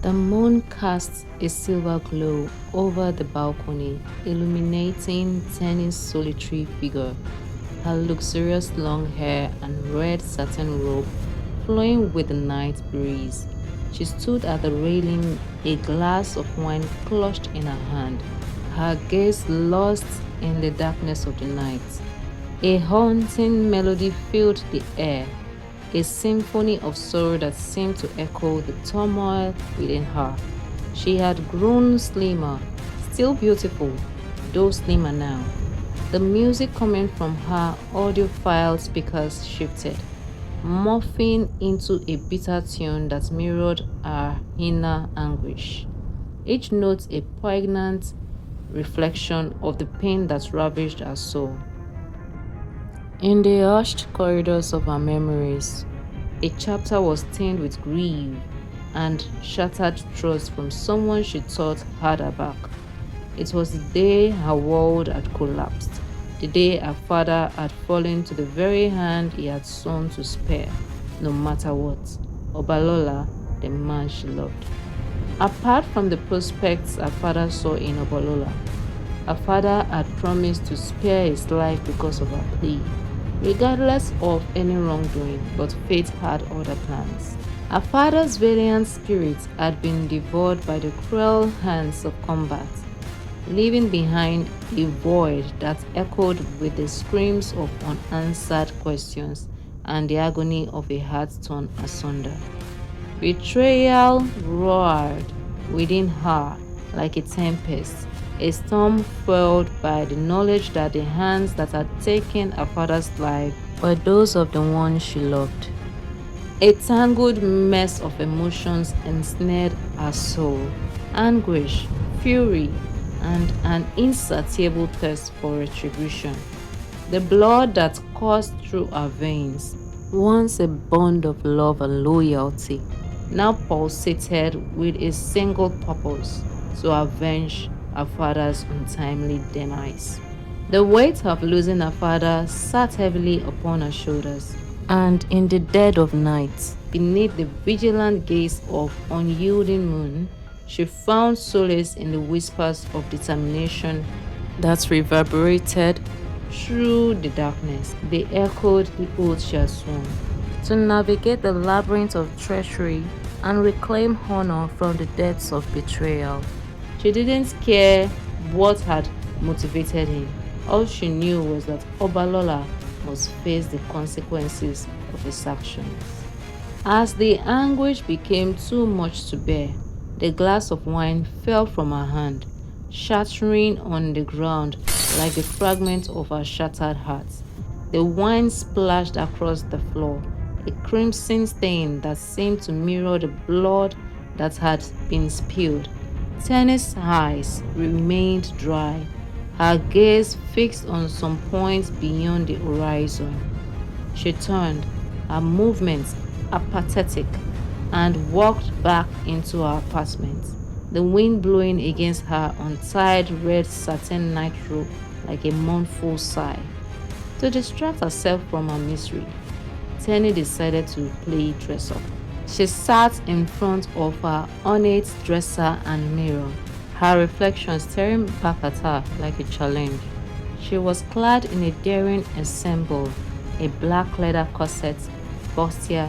The moon casts a silver glow over the balcony, illuminating Tenny's solitary figure, her luxurious long hair and red satin robe flowing with the night breeze. She stood at the railing, a glass of wine clutched in her hand, her gaze lost in the darkness of the night. A haunting melody filled the air, a symphony of sorrow that seemed to echo the turmoil within her. She had grown slimmer, still beautiful, though slimmer now. The music coming from her audiophile speakers shifted, morphing into a bitter tune that mirrored her inner anguish, each note a poignant reflection of the pain that ravaged her soul. In the hushed corridors of her memories, a chapter was stained with grief and shattered trust from someone she thought had her back. It was the day her world had collapsed, the day her father had fallen to the very hand he had sworn to spare, no matter what. Obalola, the man she loved. Apart from the prospects her father saw in Obalola, her father had promised to spare his life because of her plea, regardless of any wrongdoing, but fate had other plans. Her father's valiant spirit had been devoured by the cruel hands of combat, leaving behind a void that echoed with the screams of unanswered questions and the agony of a heart torn asunder. Betrayal roared within her like a tempest, a storm fueled by the knowledge that the hands that had taken her father's life were those of the one she loved. A tangled mess of emotions ensnared her soul, anguish, fury, and an insatiable thirst for retribution. The blood that coursed through her veins, once a bond of love and loyalty, now pulsated with a single purpose: to avenge her father's untimely demise. The weight of losing her father sat heavily upon her shoulders, and in the dead of night, beneath the vigilant gaze of unyielding moon, she found solace in the whispers of determination that reverberated through the darkness. They echoed the oath she had sworn to navigate the labyrinth of treachery and reclaim honor from the depths of betrayal. She didn't care what had motivated him. All she knew was that Obalola must face the consequences of his actions. As the anguish became too much to bear, the glass of wine fell from her hand, shattering on the ground like the fragment of her shattered heart. The wine splashed across the floor, a crimson stain that seemed to mirror the blood that had been spilled. Tenny's eyes remained dry, her gaze fixed on some point beyond the horizon. She turned, her movements apathetic, and walked back into her apartment, the wind blowing against her untied red satin nightrobe like a mournful sigh. To distract herself from her misery, Tenny decided to play dress up. She sat in front of her ornate dresser and mirror, her reflection staring back at her like a challenge. She was clad in a daring ensemble, a black leather corset, bustier,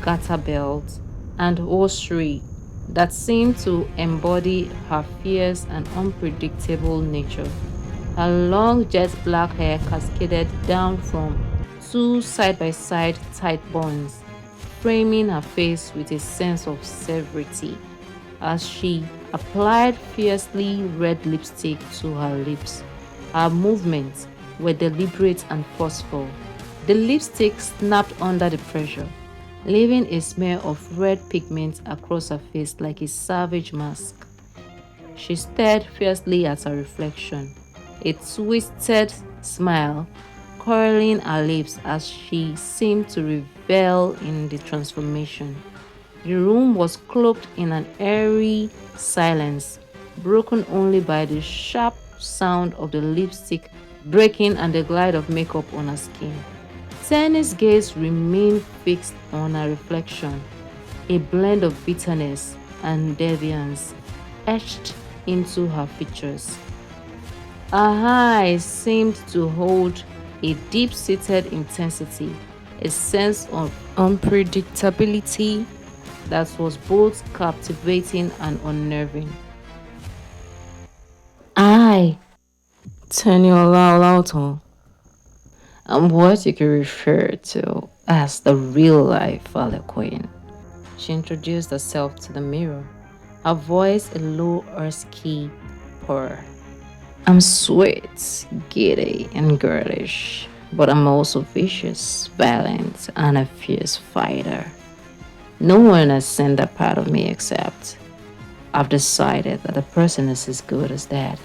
garter belt, and hosiery that seemed to embody her fierce and unpredictable nature. Her long jet black hair cascaded down from two side-by-side tight buns, framing her face with a sense of severity as she applied fiercely red lipstick to her lips. Her movements were deliberate and forceful. The lipstick snapped under the pressure, leaving a smear of red pigment across her face like a savage mask. She stared fiercely at her reflection, a twisted smile curling her lips as she seemed to revel in the transformation. The room was cloaked in an eerie silence, broken only by the sharp sound of the lipstick breaking and the glide of makeup on her skin. Tenny's gaze remained fixed on her reflection, a blend of bitterness, and deviance etched into her features. Her eyes seemed to hold a deep seated intensity, a sense of unpredictability that was both captivating and unnerving. I, Teniola Olauton, am what you can refer to as the real life Father Queen. She introduced herself to the mirror, her voice a low, husky purr. I'm sweet, giddy, and girlish, but I'm also vicious, violent, and a fierce fighter. No one has seen that part of me except I've decided that a person is as good as that.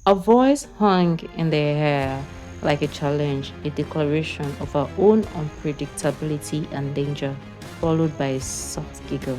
Her voice hung in the air like a challenge, a declaration of her own unpredictability and danger, followed by a soft giggle.